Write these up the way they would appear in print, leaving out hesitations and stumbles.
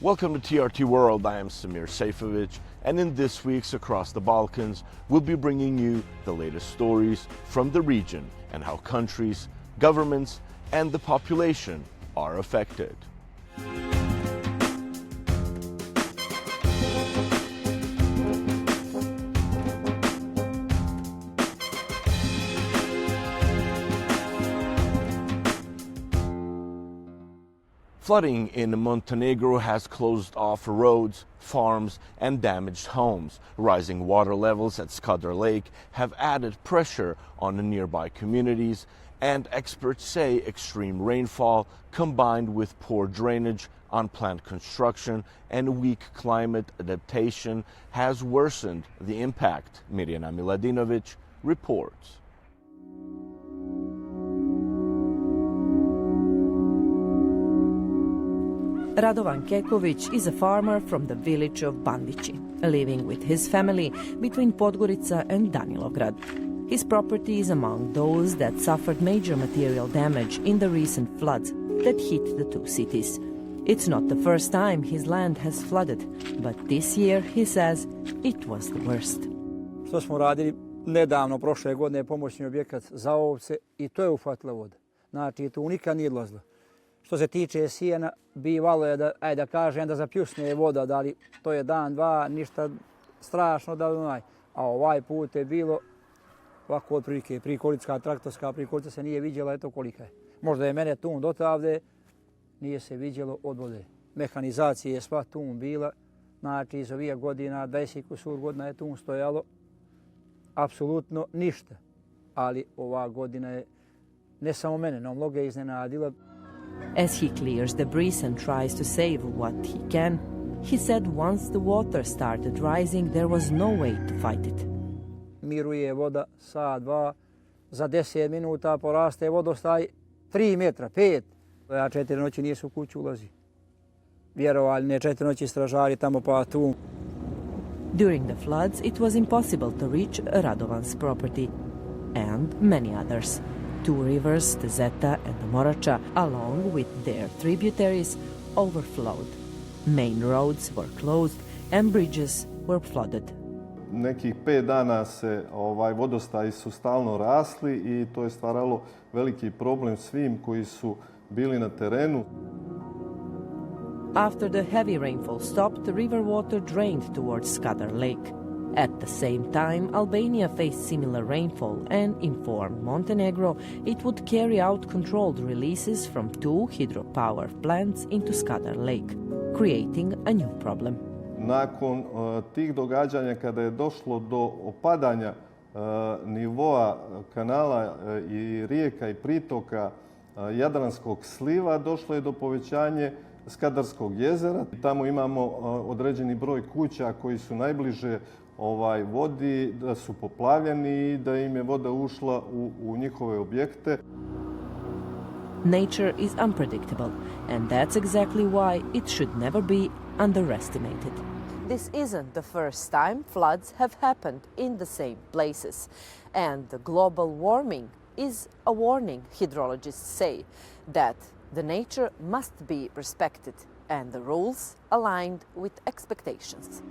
Welcome to TRT World. I am Semir Sejfovic, and in this week's Across the Balkans, we'll be bringing you the latest stories from the region and how countries, governments, and the population are affected. Flooding in Montenegro has closed off roads, farms, and damaged homes. Rising water levels at Skadar Lake have added pressure on the nearby communities, and experts say extreme rainfall combined with poor drainage, unplanned construction, and weak climate adaptation has worsened the impact. Mirjana Miladinovic reports. Radovan Kekovic is a farmer from the village of Bandici, living with his family between Podgorica and Danilograd. His property is among those that suffered major material damage in the recent floods that hit the two cities. It's not the first time his land has flooded, but this year, he says, it was the worst. Što smo radili nedavno, prošle godine, pomoćni objekat za ovce i to je uhvatila voda. Znači, tu nikad nije odlazila. Što se tiče sjena, bivalo je da kažem da zapljusne voda, da li to je dan, dva, ništa strašno da onaj. A ovaj put je bilo ovako otprilike, prikolicka, traktorska prikolica se nije vidjela, eto kolika je. Možda je mene tun dotavde, nije se vidjelo od vode. Mehanizacija je sva tun bila, znači iz ovih godina, 20 kusur godina je tun stojalo, apsolutno ništa. Ali ova godina je ne samo mene, no mnoge iznenadila. As he clears debris and tries to save what he can, he said once the water started rising, there was no way to fight it. Miruje voda, sat, dva, za 10 minuta poraste vodostaj 3 metra, 5. Ja 4 noći nisu u kuću ulazi. Vjerovali, ne 4 noći stražari tamo pa tu. During the floods, it was impossible to reach Radovan's property and many others. Two rivers, the Zeta and the Morača, along with their tributaries, overflowed. Main roads were closed and bridges were flooded. Nekih 5 dana se vodostaji su stalno rasli i to je stvaralo veliki problem svim koji su bili na terenu. After the heavy rainfall stopped, the river water drained towards Skadar Lake. At the same time, Albania faced similar rainfall and informed Montenegro it would carry out controlled releases from 2 hydropower plants into Skadar Lake, creating a new problem. Nakon tih događanja, kada je došlo do opadanja nivoa kanala i rijeka i pritoka Jadranskog sliva, došlo je do povećanja Skadarskog jezera. Tamo imamo određeni broj kuća koji su najbliže vodi, da su poplavljeni i da im je voda ušla u njihove objekte. Nature is unpredictable, and that's exactly why it should never be underestimated. This isn't the first time floods have happened in the same places, and the global warming is a warning, hydrologists say, that the nature must be respected and the rules aligned with expectations.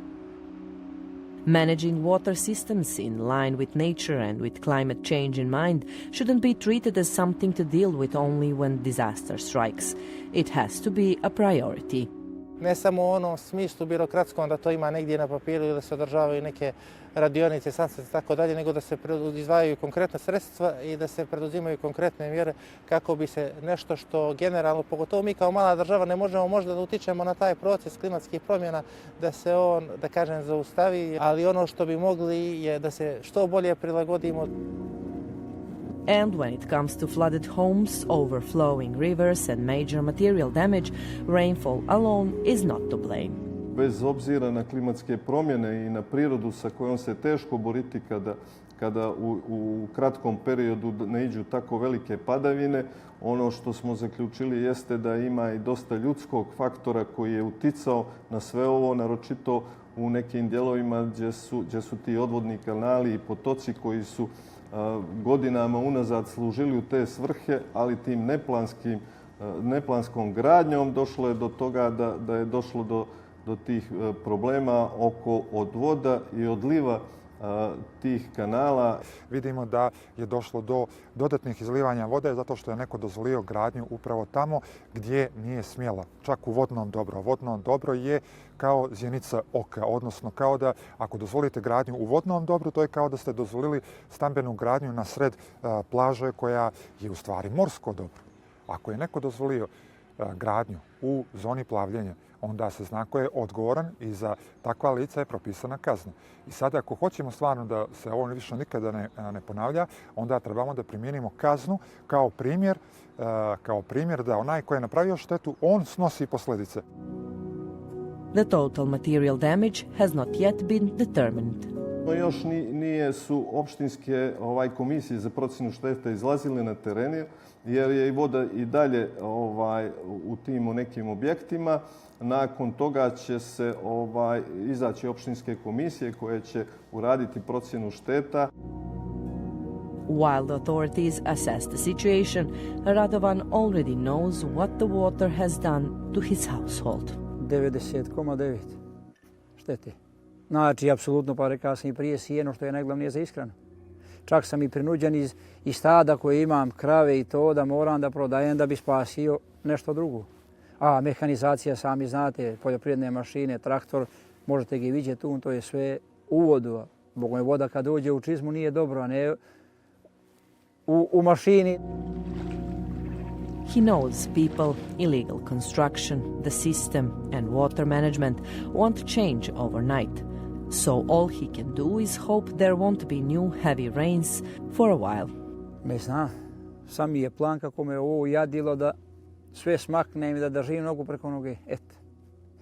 Managing water systems in line with nature and with climate change in mind shouldn't be treated as something to deal with only when disaster strikes. It has to be a priority. Ne samo u onom smislu birokratskom da to ima negdje na papiru ili da se održavaju neke radionice, sastanci i tako dalje, nego da se izdvajaju konkretna sredstva i da se preduzimaju konkretne mjere kako bi se nešto što generalno, pogotovo mi kao mala država, ne možemo možda da utičemo na taj proces klimatskih promjena, da se on, da kažem, zaustavi, ali ono što bi mogli je da se što bolje prilagodimo. And when it comes to flooded homes, overflowing rivers and major material damage, rainfall alone is not to blame. Bez obzira na klimatske promjene i na prirodu sa kojom se teško boriti kada u kratkom periodu ne iđu tako velike padavine, ono što smo zaključili jeste da ima i dosta ljudskog faktora koji je uticao na sve ovo, naročito u nekim dijelovima gdje su ti odvodni kanali i potoci koji su godinama unazad služili u te svrhe, ali tim neplanskim neplanskom gradnjom došlo je do toga da je došlo do tih problema oko odvoda i odliva tih kanala. Vidimo da je došlo do dodatnih izlivanja vode zato što je neko dozvolio gradnju upravo tamo gdje nije smjela, čak u vodnom dobru. Vodno dobro je kao zjenica oka, odnosno kao da ako dozvolite gradnju u vodnom dobru, to je kao da ste dozvolili stambenu gradnju na sred plaže koja je u stvari morsko dobro. Ako je neko dozvolio gradnju u zoni plavljenja, onda se zna ko je odgovoran i za takva lica je propisana kazna. I sada ako hoćemo stvarno da se ovo više nikada ne ponavlja, onda trebamo da primijenimo kaznu kao primjer da onaj ko je napravio štetu, on snosi posljedice. The total material damage has not yet been determined. Još nije su opštinske komisije za procjenu štete izlazile na terenu, jer je i voda i dalje u tim nekim objektima. Nakon toga će se izaći opštinske komisije koje će uraditi procjenu šteta. While the authorities assess the situation, Radovan already knows what the water has done to his household. 90,9 štete. Znači, apsolutno, pa rekao sam i prije, sijeno što je najglavnije za ishranu. Čak sam i prinuđen iz stada koje imam, krave i to, da moram da prodajem da bi spasio nešto drugo. A mehanizacija, sami znate, poljoprivredne mašine, traktor, možete ga vidjeti tu, to je sve u vodu. Bogom je voda kad dođe u čizmu nije dobro, a ne u mašini. He knows people, illegal construction, the system and water management won't change overnight. So all he can do is hope there won't be new heavy rains for a while. Ne znam, sam mi je plan kako me ovo jadilo da sve smaknem i da držim nogu preko noge.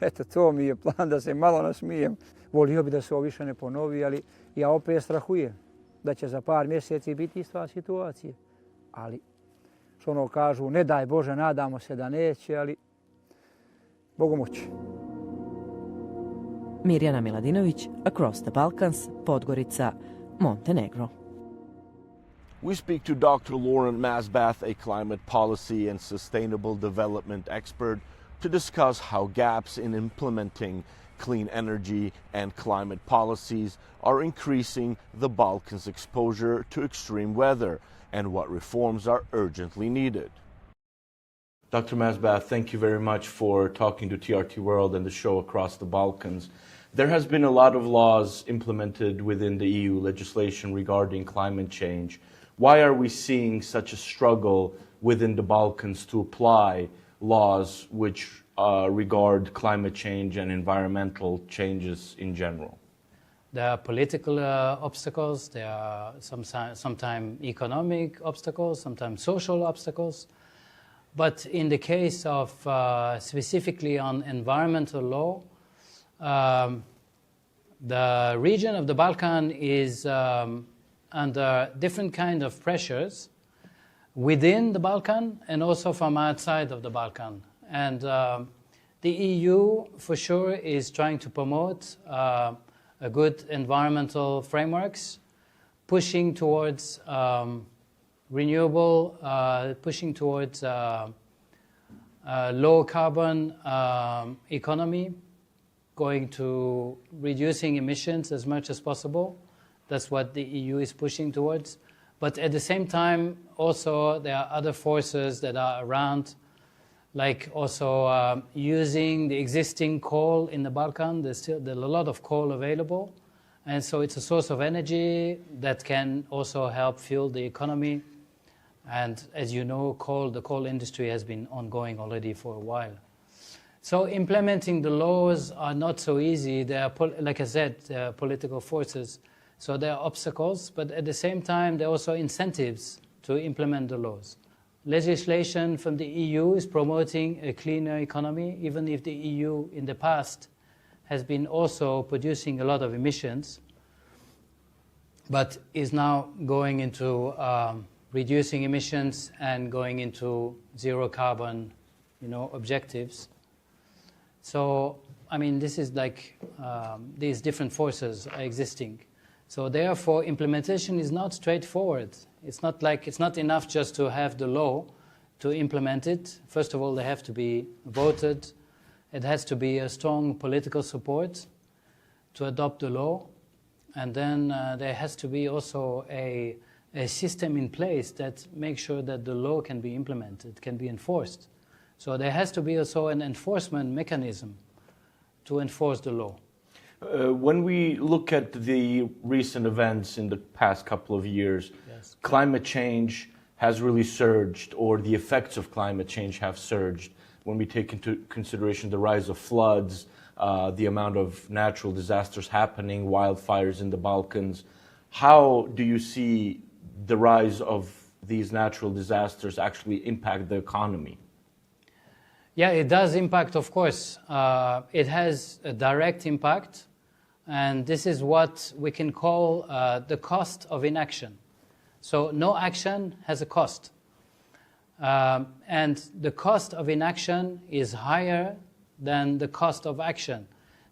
Eto, to mi je plan, da se malo nasmijem. Volio bi da se ovo više ne ponovi, ali ja opet strahujem da će za par mjeseci biti ista situacija. Ali, što ono kažu, ne daj Bože, nadamo se da neće, ali Bogu moći. Mirjana Miladinović, Across the Balkans, Podgorica, Montenegro. We speak to Dr. Laurent Mesbah, a climate policy and sustainable development expert, to discuss how gaps in implementing clean energy and climate policies are increasing the Balkans' exposure to extreme weather and what reforms are urgently needed. Dr. Mesbah, thank you very much for talking to TRT World and the show Across the Balkans. There has been a lot of laws implemented within the EU legislation regarding climate change. Why are we seeing such a struggle within the Balkans to apply laws which regard climate change and environmental changes in general? There are political obstacles, there are sometimes economic obstacles, sometimes social obstacles. But in the case of specifically on environmental law, the region of the Balkan is under different kind of pressures within the Balkan and also from outside of the Balkan. And the EU for sure is trying to promote a good environmental frameworks, pushing towards renewable, pushing towards low carbon economy, going to reducing emissions as much as possible. That's what the EU is pushing towards. But at the same time, also there are other forces that are around, like also using the existing coal in the Balkan. There's a lot of coal available. And so it's a source of energy that can also help fuel the economy. And as you know, the coal industry has been ongoing already for a while. So implementing the laws are not so easy. There are, like I said, there are political forces. So there are obstacles, but at the same time, there are also incentives to implement the laws. Legislation from the EU is promoting a cleaner economy, even if the EU in the past has been also producing a lot of emissions, but is now going into reducing emissions and going into zero carbon, objectives. So, I mean, this is like these different forces are existing. So therefore, implementation is not straightforward. It's not enough just to have the law. to implement it. First of all, they have to be voted. It has to be a strong political support to adopt the law. And then there has to be also a system in place that makes sure that the law can be implemented, can be enforced. So there has to be also an enforcement mechanism to enforce the law. When we look at the recent events in the past couple of years, Yes. climate change has really surged, or the effects of climate change have surged. When we take into consideration the rise of floods, the amount of natural disasters happening, wildfires in the Balkans, how do you see the rise of these natural disasters actually impact the economy? Yeah, it does impact, of course. It has a direct impact, and this is what we can call the cost of inaction. So no action has a cost. And the cost of inaction is higher than the cost of action.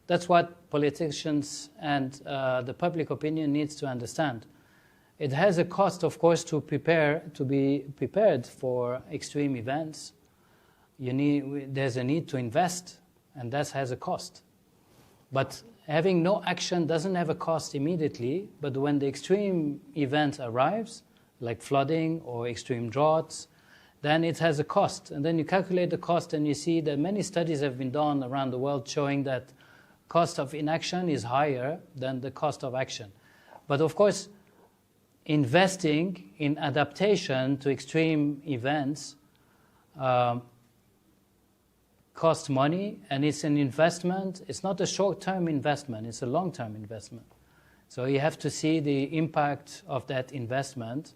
That's what politicians and the public opinion needs to understand. It has a cost, of course, to be prepared for extreme events. There's a need to invest, and that has a cost. But having no action doesn't have a cost immediately, but when the extreme event arrives, like flooding or extreme droughts, then it has a cost. And then you calculate the cost, and you see that many studies have been done around the world showing that cost of inaction is higher than the cost of action. But of course, investing in adaptation to extreme events costs money, and it's an investment. It's not a short-term investment, it's a long-term investment. So you have to see the impact of that investment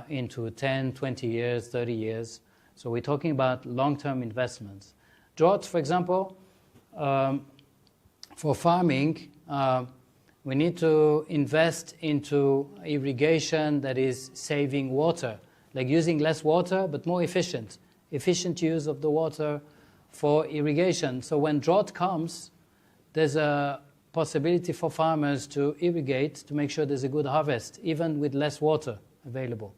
into 10, 20 years, 30 years. So we're talking about long-term investments. Drought, for example, for farming, we need to invest into irrigation that is saving water, like using less water but more efficient use of the water for irrigation. So when drought comes, there's a possibility for farmers to irrigate to make sure there's a good harvest, even with less water available.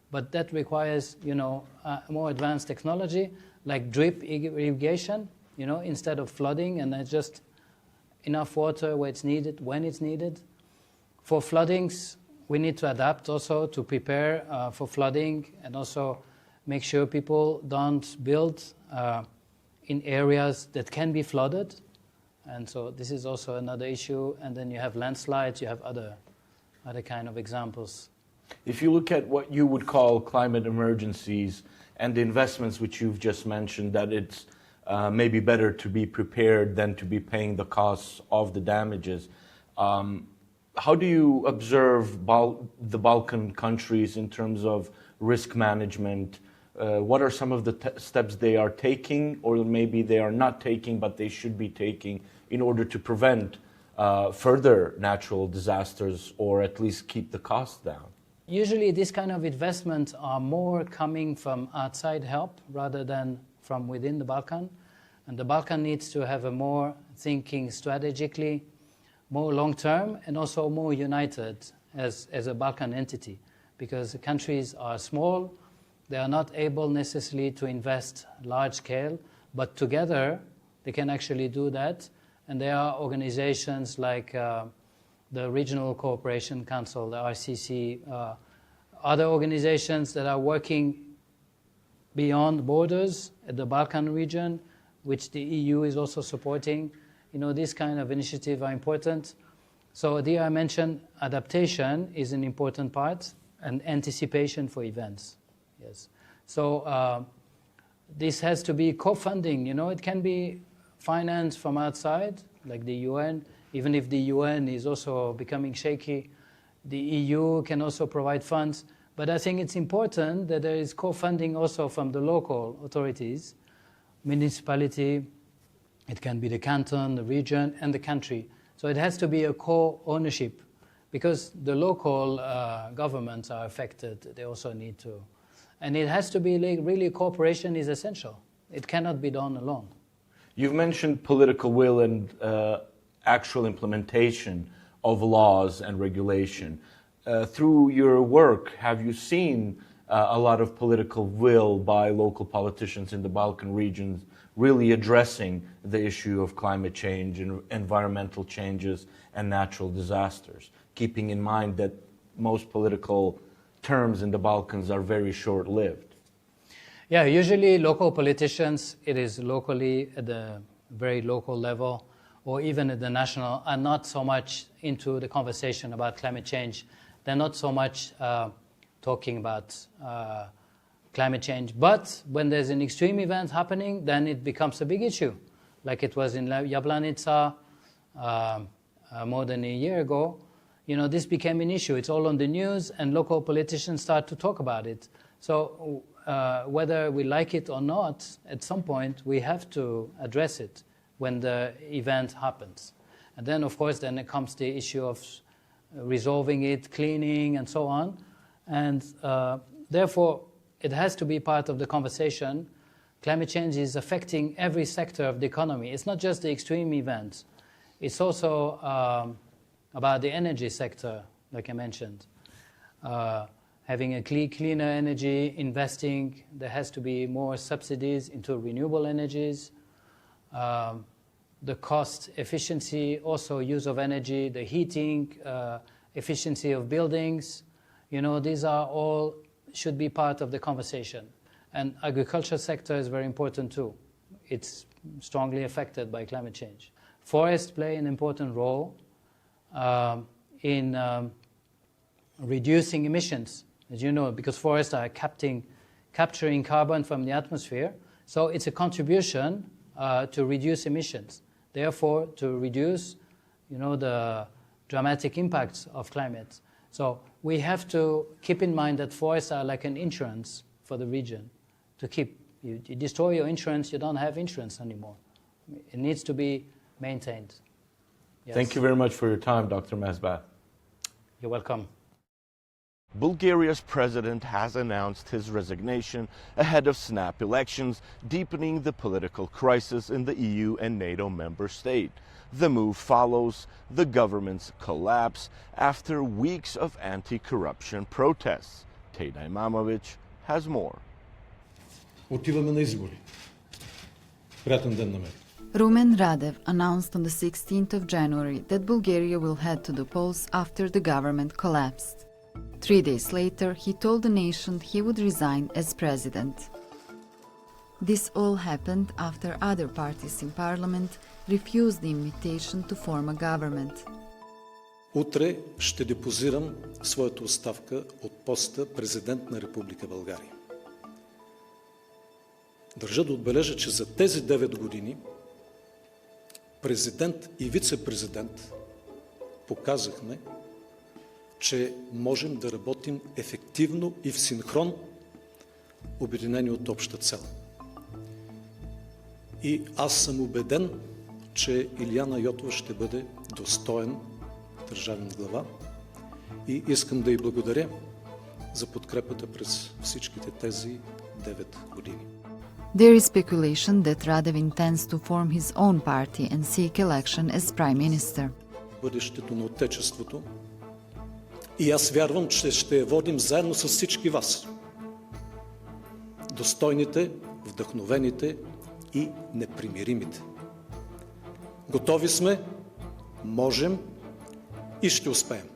But that requires, more advanced technology, like drip irrigation, instead of flooding, and then just enough water where it's needed, when it's needed. For floodings, we need to adapt also to prepare for flooding, and also make sure people don't build in areas that can be flooded. And so this is also another issue. And then you have landslides, you have other kind of examples. If you look at what you would call climate emergencies and the investments which you've just mentioned, that it's maybe better to be prepared than to be paying the costs of the damages, how do you observe the Balkan countries in terms of risk management? What are some of the steps they are taking, or maybe they are not taking, but they should be taking in order to prevent further natural disasters, or at least keep the costs down? Usually these kind of investments are more coming from outside help rather than from within the Balkan. And the Balkan needs to have a more thinking strategically, more long-term, and also more united as a Balkan entity, because the countries are small. They are not able necessarily to invest large scale, but together they can actually do that. And there are organizations like the Regional Cooperation Council, the RCC, other organizations that are working beyond borders at the Balkan region, which the EU is also supporting. These kind of initiatives are important. So there I mentioned adaptation is an important part, and anticipation for events. Yes. So this has to be co-funding. It can be financed from outside, like the UN. Even if the UN is also becoming shaky, the EU can also provide funds. But I think it's important that there is co-funding also from the local authorities, municipality. It can be the canton, the region, and the country. So it has to be a co-ownership, because the local governments are affected. They also need to. And it has to be really cooperation is essential. It cannot be done alone. You've mentioned political will and actual implementation of laws and regulation. Through your work, have you seen a lot of political will by local politicians in the Balkan regions really addressing the issue of climate change and environmental changes and natural disasters, keeping in mind that most political terms in the Balkans are very short-lived? Yeah, usually local politicians, it is locally at the very local level or even at the national, are not so much into the conversation about climate change. They're not so much talking about climate change. But when there's an extreme event happening, then it becomes a big issue, like it was in Jablanica more than a year ago. You know, this became an issue. It's all on the news, and local politicians start to talk about it. So whether we like it or not, at some point we have to address it when the event happens. And then, of course, then it comes the issue of resolving it, cleaning, and so on. And therefore, it has to be part of the conversation. Climate change is affecting every sector of the economy. It's not just the extreme events. It's also about the energy sector, like I mentioned. Having a cleaner energy, investing, there has to be more subsidies into renewable energies. The cost efficiency, also use of energy, the heating, efficiency of buildings. You know, these are all should be part of the conversation. And agriculture sector is very important too. It's strongly affected by climate change. Forests play an important role in reducing emissions, as you know, because forests are capturing carbon from the atmosphere. So it's a contribution to reduce emissions. Therefore, to reduce, you know, the dramatic impacts of climate. So we have to keep in mind that forests are like an insurance for the region. To keep, you destroy your insurance, you don't have insurance anymore. It needs to be maintained. Yes. Thank you very much for your time, Dr. Mesbah. You're welcome. Bulgaria's president has announced his resignation ahead of snap elections, deepening the political crisis in the EU and NATO member state. The move follows the government's collapse after weeks of anti-corruption protests. Teda Imamovic has more. Отиваме на избори. Приятен ден на мен. Rumen Radev announced on the 16th of January that Bulgaria will head to the polls after the government collapsed. 3 days later, he told the nation he would resign as president. This all happened after other parties in parliament refused the invitation to form a government. Утре ще депозирам своята оставка от поста президент на Република България. Държа да отбележа, че за тези 9 години президент и вице-президент показахме, че можем да работим ефективно и в синхрон, обединени от обща цел. И аз съм убеден, че Илияна Йотова ще бъде достоен държавен глава и искам да й благодаря за подкрепата през всичките тези 9 години. There is speculation that Radev intends to form his own party and seek election as prime minister. Бъдещето на Отечеството и аз вярвам, че ще я водим заедно с всички вас. Достойните, вдъхновените и непримиримите. Готови сме, можем и ще успеем.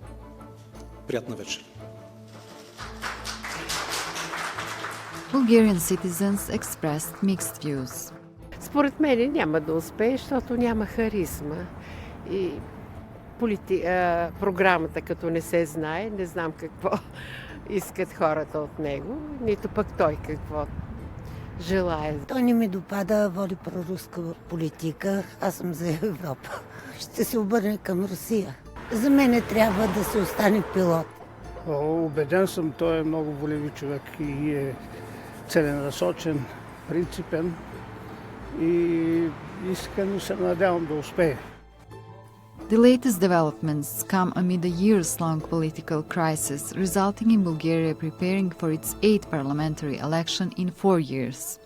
Приятна вечер! Bulgarian citizens expressed mixed views. Според мен няма да успее, защото няма харизма. И програмата, като не се знае, не знам какво искат хората от него, нито пък той какво желае. Той не ми допада, води проруска политика. Аз съм за Европа. Ще се обърне към Русия. За мен трябва да се остане пилот. Убеден съм, той е много волеви човек и е целенасочен, принципен и искрено се надявам да успее. The latest developments come amid a years-long political crisis, resulting in Bulgaria preparing for its 8th parliamentary election in 4 years.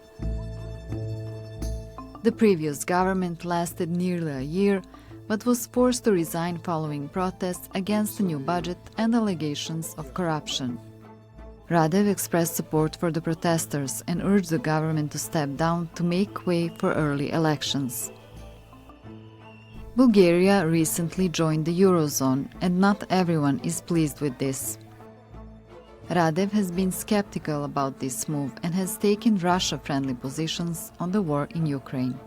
The previous government lasted nearly a year, but was forced to resign following protests against the new budget and allegations of corruption. Radev expressed support for the protesters and urged the government to step down to make way for early elections. Bulgaria recently joined the Eurozone, and not everyone is pleased with this. Radev has been skeptical about this move and has taken Russia-friendly positions on the war in Ukraine.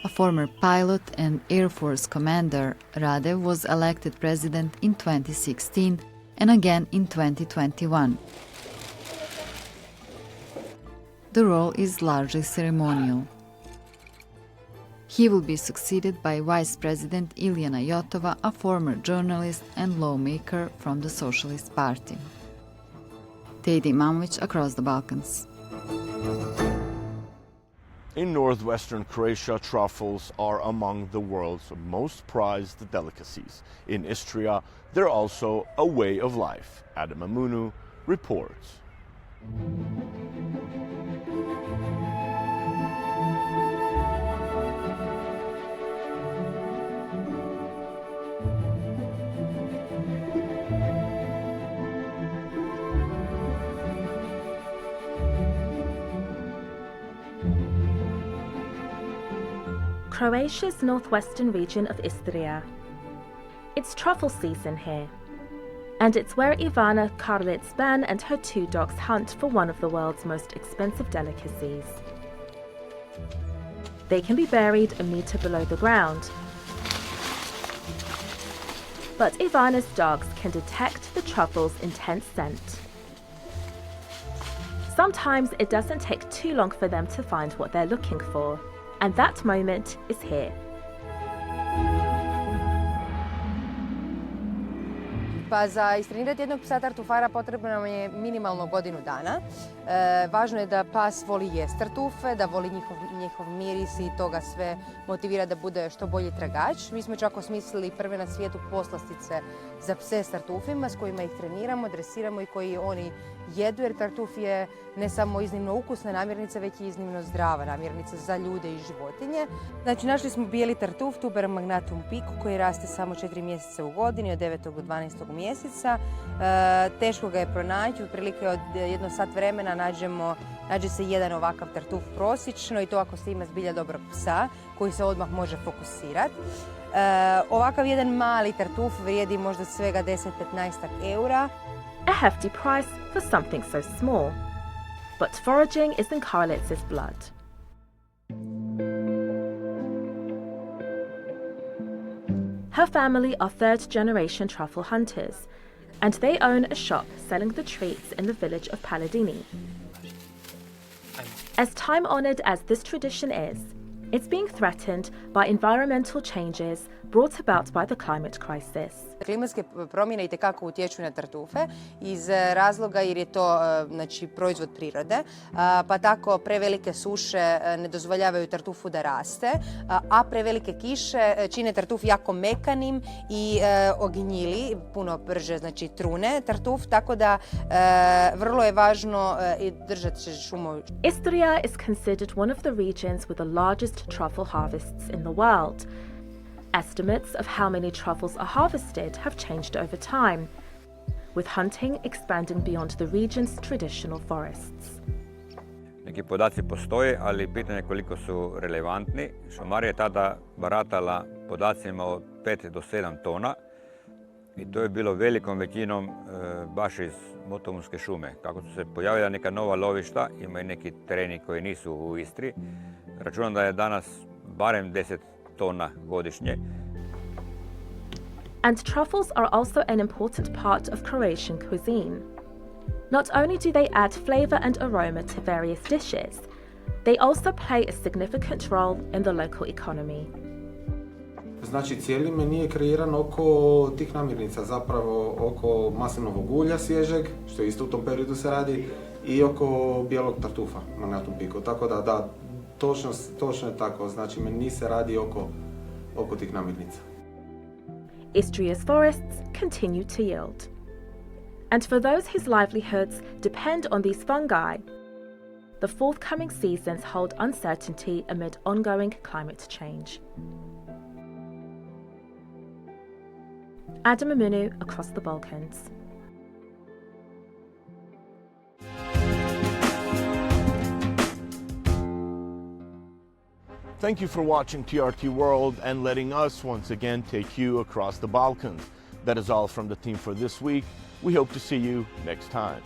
A former pilot and Air Force commander, Radev was elected president in 2016 and again in 2021. The role is largely ceremonial. He will be succeeded by Vice President Iljana Jotova, a former journalist and lawmaker from the Socialist Party. Tejdi Mamovic, Across the Balkans. In northwestern Croatia, truffles are among the world's most prized delicacies. In Istria, they're also a way of life. Adam Amunu reports. Croatia's northwestern region of Istria. It's truffle season here, and it's where Ivana Karlic-Ban and her 2 dogs hunt for one of the world's most expensive delicacies. They can be buried a meter below the ground, but Ivana's dogs can detect the truffle's intense scent. Sometimes it doesn't take too long for them to find what they're looking for. And that moment is here. Pa za istrenirati jednog psa tartufara potrebno nam je minimalno godinu dana. Važno je da pas voli jest tartufe, da voli njihov miris i to ga sve motivira da bude što bolji tragač. Mi smo čak osmislili prve na svijetu poslastice za pse s tartufima s kojima ih treniramo, dresiramo i koji oni jedu, jer tartuf je ne samo iznimno ukusna namirnica, već i iznimno zdrava namirnica za ljude i životinje. Znači, našli smo bijeli tartuf, tuber magnatum pico, koji raste samo 4 mjeseca u godini, od 9. do 12. mjeseca. Teško ga je pronaći, otprilike od 1 sat vremena nađe se jedan ovakav tartuf prosječno, i to ako se ima zbilja dobrog psa koji se odmah može fokusirati. Ovakav jedan mali tartuf vrijedi možda svega 10-15 eura. A hefty price for something so small. But foraging is in Karlic's blood. Her family are 3rd-generation truffle hunters, and they own a shop selling the treats in the village of Paladini. As time-honored as this tradition is, it's being threatened by environmental changes brought about by the climate crisis. Klimatske promjene itekako utječu na tartufe iz razloga jer je to proizvod prirode, pa tako prevelike suše ne dozvoljavaju tartufu da raste, a prevelike kiše čine tartuf jako mekanim i ognjili, puno brže trune tartuf, tako da vrlo je važno držati se šumu. Istria is considered one of the regions with the largest truffle harvests in the world. Estimates of how many truffles are harvested have changed over time, with hunting expanding beyond the region's traditional forests. Neki podaci postoje, ali pitanje je koliko su relevantni. Šumarija je tada baratala podacima od 5 do 7 tona i to je bilo velikom većinom baš iz motovunske šume. Kako su se pojavila neka nova lovišta, ima i neki tereni koji nisu u Istri, računam da je danas barem 10 tona godišnje. And truffles are also an important part of Croatian cuisine. Not only do they add flavor and aroma to various dishes, they also play a significant role in the local economy. Znači, cijeli meni je kreiran oko tih namirnica, zapravo oko maslinovog ulja svježeg, što isto u tom periodu se radi, i oko bijelog tartufa, magnatum pico. Tako da, točno je tako, znači meni se radi oko tih namirnica. Istria's forests continue to yield. And for those whose livelihoods depend on these fungi, the forthcoming seasons hold uncertainty amid ongoing climate change. Adam Aminu, Across the Balkans. Thank you for watching TRT World and letting us once again take you across the Balkans. That is all from the team for this week. We hope to see you next time.